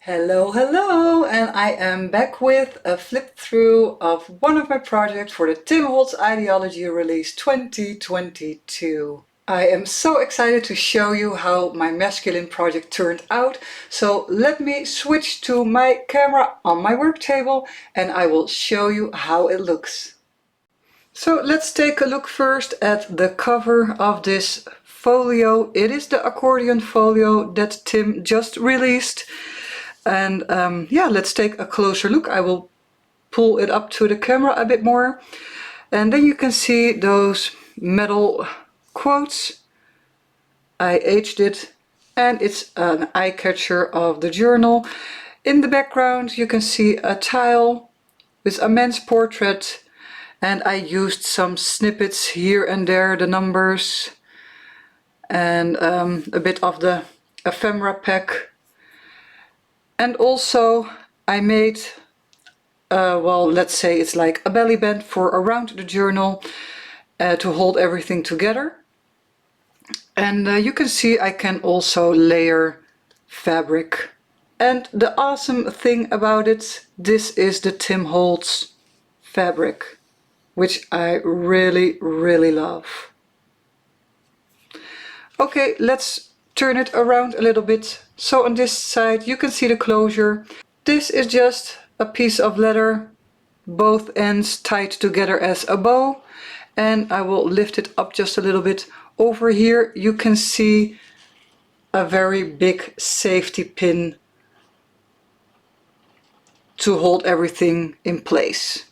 Hello, hello, and I am back with a flip through of one of my projects for the Tim Holtz Ideology release 2022. I am so excited to show you how my masculine project turned out, so let me switch to my camera on my work table and I will show you how it looks. So let's take a look first at the cover of this folio. It is the Accordeon Folio that Tim just released. And yeah, let's take a closer look. I will pull it up to the camera a bit more. And then you can see those metal quotes. I aged it and it's an eye catcher of the journal. In the background you can see a tile with a man's portrait, and I used some snippets here and there, the numbers, and a bit of the ephemera pack. And also I made, well, let's say it's like a belly band for around the journal to hold everything together. And you can see I can also layer fabric. And the awesome thing about it, this is the Tim Holtz fabric, which I really, really love. Okay, let's turn it around a little bit. So on this side you can see the closure. This is just a piece of leather, both ends tied together as a bow, and I will lift it up just a little bit. Over here you can see a very big safety pin to hold everything in place.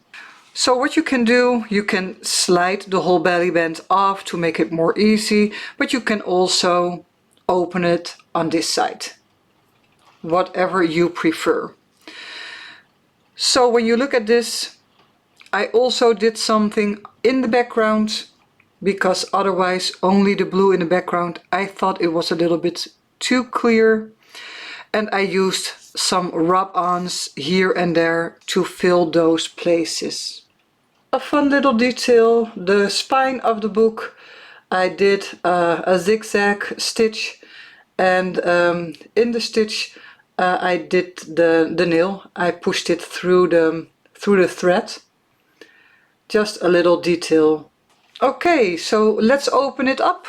So what you can do, you can slide the whole belly band off to make it more easy, but you can also open it on this side, whatever you prefer. So when you look at this, I also did something in the background, because otherwise only the blue in the background, I thought it was a little bit too clear, and I used some rub-ons here and there to fill those places. A fun little detail, the spine of the book, I did a zigzag stitch, and in the stitch I did the nail. I pushed it through the thread. Just a little detail. Okay, so let's open it up.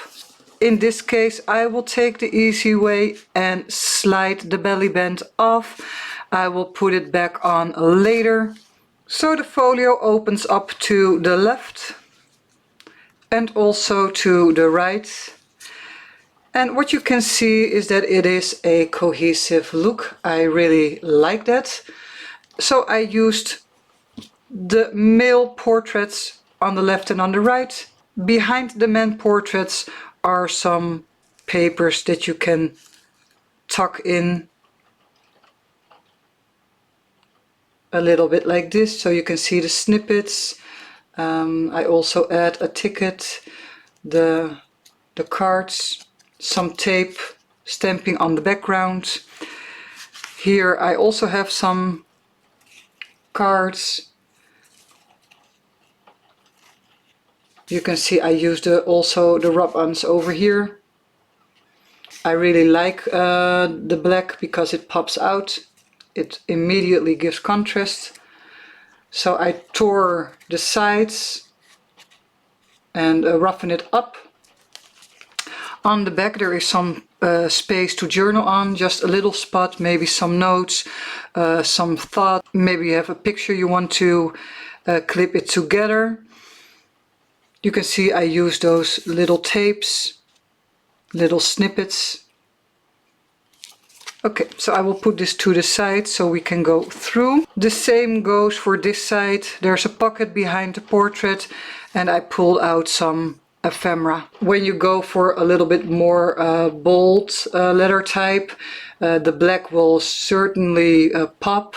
In this case I will take the easy way and slide the belly band off. I will put it back on later. So the folio opens up to the left and also to the right. And what you can see is that it is a cohesive look. I really like that. So I used the male portraits on the left and on the right. Behind the men portraits are some papers that you can tuck in a little bit like this, so you can see the snippets. I also add a ticket, the cards, some tape, stamping on the background. Here I also have some cards. You can see I used also the rub-ons over here. I really like the black because it pops out. It immediately gives contrast. So I tore the sides and roughen it up. On the back there is some space to journal on, just a little spot, maybe some notes, some thought. Maybe you have a picture you want to clip it together. You can see I use those little tapes, little snippets. Okay, so I will put this to the side so we can go through. The same goes for this side. There's a pocket behind the portrait and I pulled out some ephemera. When you go for a little bit more bold letter type, the black will certainly pop.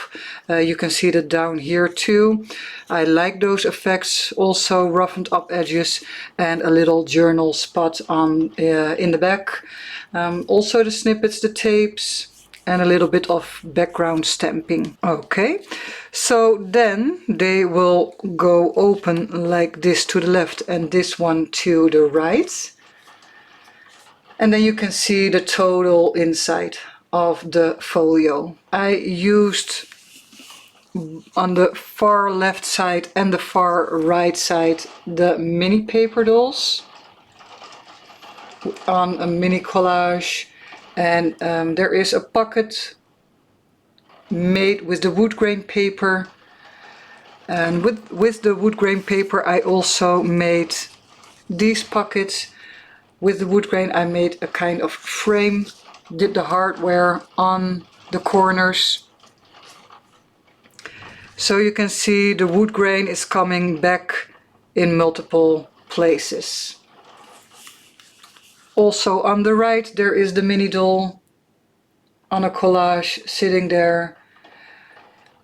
You can see that down here too. I like those effects. Also roughened up edges and a little journal spot on in the back. Also the snippets, the tapes, and a little bit of background stamping. Okay, so then they will go open like this to the left and this one to the right. And then you can see the total inside of the folio. I used on the far left side and the far right side the mini paper dolls on a mini collage, and there is a pocket made with the wood grain paper, and with the wood grain paper I also made these pockets. With the wood grain I made a kind of frame, did the hardware on the corners, so you can see the wood grain is coming back in multiple places. Also on the right there is the mini doll on a collage sitting there.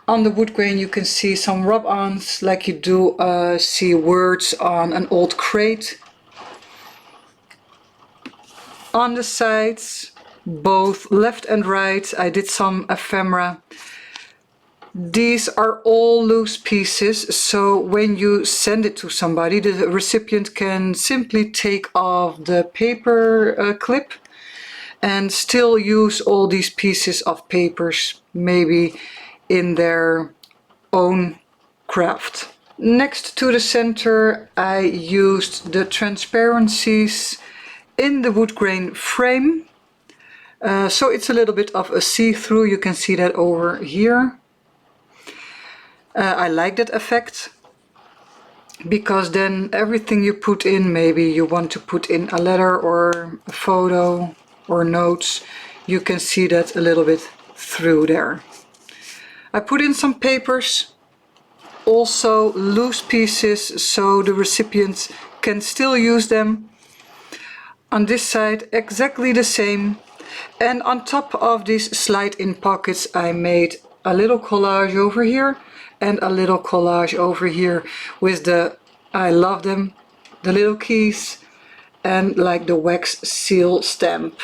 On the wood grain you can see some rub-ons like you do see words on an old crate. On the sides, both left and right, I did some ephemera. These are all loose pieces, so when you send it to somebody, the recipient can simply take off the paper clip and still use all these pieces of papers, maybe in their own craft. Next to the center, I used the transparencies in the wood grain frame. So it's a little bit of a see-through, you can see that over here. I like that effect, because then everything you put in, maybe you want to put in a letter or a photo or notes, you can see that a little bit through there. I put in some papers, also loose pieces, so the recipient can still use them. On this side exactly the same, and on top of these slide-in pockets I made a little collage over here and a little collage over here with the, I love them, the little keys and like the wax seal stamp.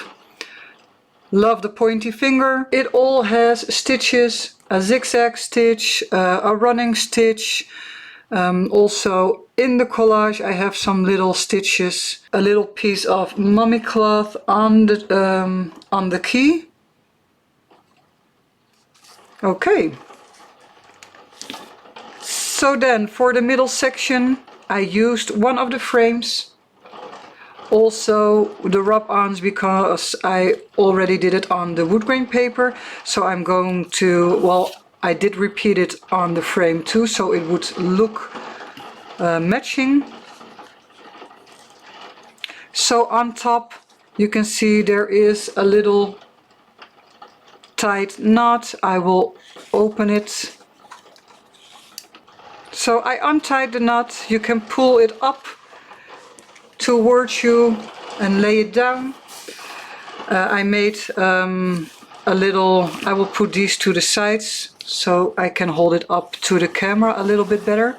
Love the pointy finger. It all has stitches, a zigzag stitch, a running stitch. Also in the collage I have some little stitches, a little piece of mummy cloth on the key. Okay. So then for the middle section I used one of the frames. Also the rub-ons, because I already did it on the wood grain paper, so I'm going to, well, I did repeat it on the frame too, so it would look matching. So on top you can see there is a little tight knot. I will open it. So I untied the knot, you can pull it up towards you and lay it down. I made a little, I will put these to the sides so I can hold it up to the camera a little bit better.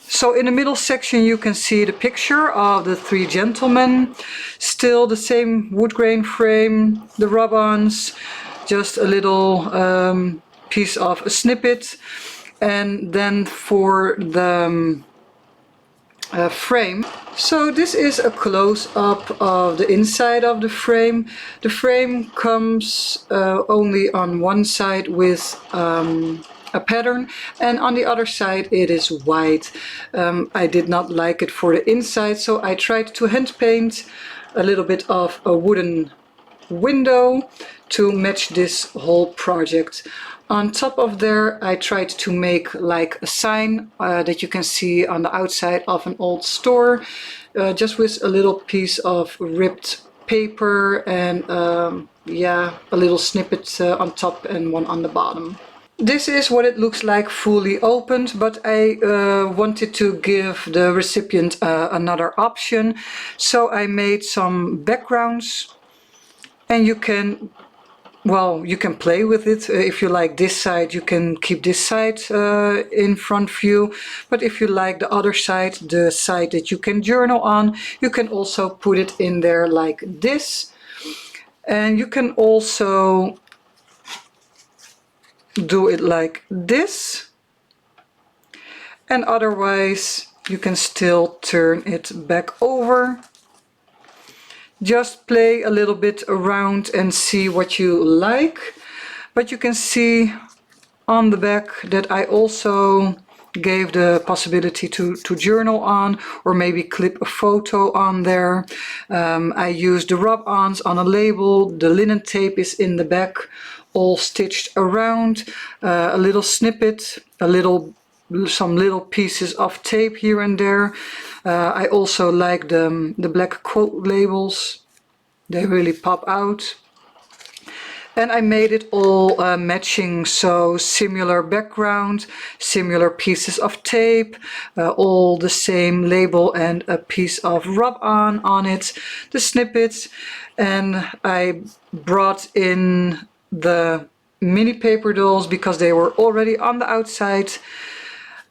So in the middle section you can see the picture of the three gentlemen, still the same wood grain frame, the rub-ons, just a little piece of a snippet. And then for the frame, so this is a close-up of the inside of the frame. The frame comes only on one side with a pattern, and on the other side it is white. I did not like it for the inside, so I tried to hand paint a little bit of a wooden window to match this whole project. On top of there I tried to make like a sign that you can see on the outside of an old store, just with a little piece of ripped paper and yeah, a little snippet on top and one on the bottom. This is what it looks like fully opened, but I wanted to give the recipient another option, so I made some backgrounds, and you can, well, you can play with it. If you like this side, you can keep this side in front view. But if you like the other side, the side that you can journal on, you can also put it in there like this. And you can also do it like this. And otherwise, you can still turn it back over Just play a little bit around and see what you like. But you can see on the back that I also gave the possibility to journal on, or maybe clip a photo on there. I used the rub-ons on a label. The linen tape is in the back, all stitched around. A little snippet, some little pieces of tape here and there. I also like the black quote labels. They really pop out. And I made it all matching, so similar background, similar pieces of tape, all the same label and a piece of rub-on on it, the snippets. And I brought in the mini paper dolls because they were already on the outside.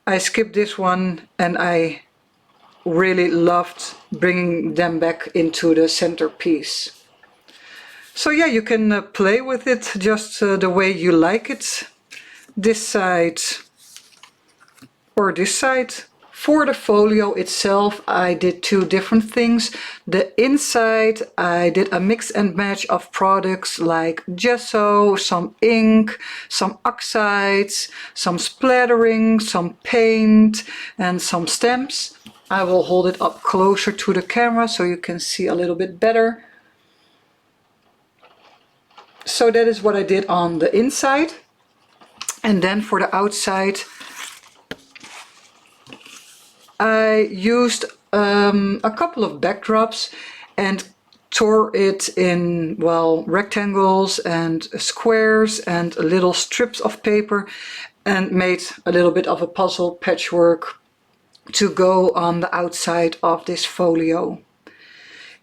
I skipped this one and I really loved bringing them back into the centerpiece. So yeah, you can play with it just the way you like it. This side or this side. For the folio itself, I did two different things. The inside, I did a mix and match of products like gesso, some ink, some oxides, some splattering, some paint, and some stamps. I will hold it up closer to the camera so you can see a little bit better. So that is what I did on the inside. And then for the outside, I used a couple of backdrops and tore it in, well, rectangles and squares and little strips of paper, and made a little bit of a puzzle patchwork to go on the outside of this folio.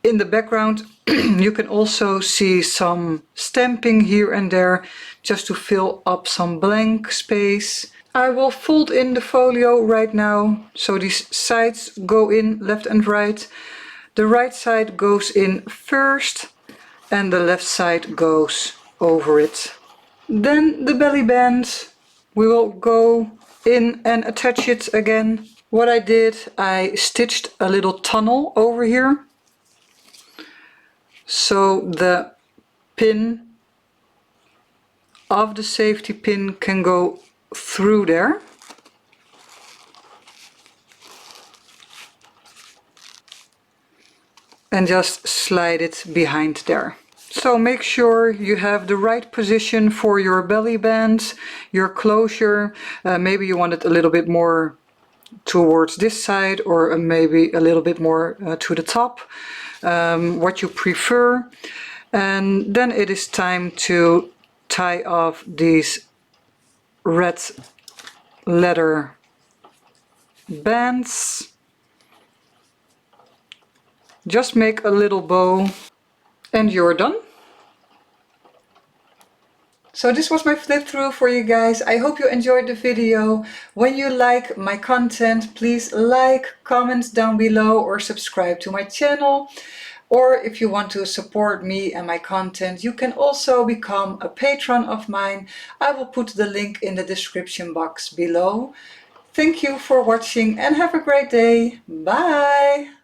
In the background you can also see some stamping here and there, just to fill up some blank space. I will fold in the folio right now, so these sides go in left and right. The right side goes in first and the left side goes over it. Then the belly band, we will go in and attach it again. What I did, I stitched a little tunnel over here, so the pin of the safety pin can go through there. And just slide it behind there. So make sure you have the right position for your belly band, your closure. Maybe you want it a little bit more towards this side, or maybe a little bit more to the top, what you prefer. And then it is time to tie off these red leather bands. Just make a little bow and you're done. So this was my flip through for you guys. I hope you enjoyed the video. When you like my content, please like, comment down below, or subscribe to my channel. Or if you want to support me and my content, you can also become a patron of mine. I will put the link in the description box below. Thank you for watching and have a great day. Bye!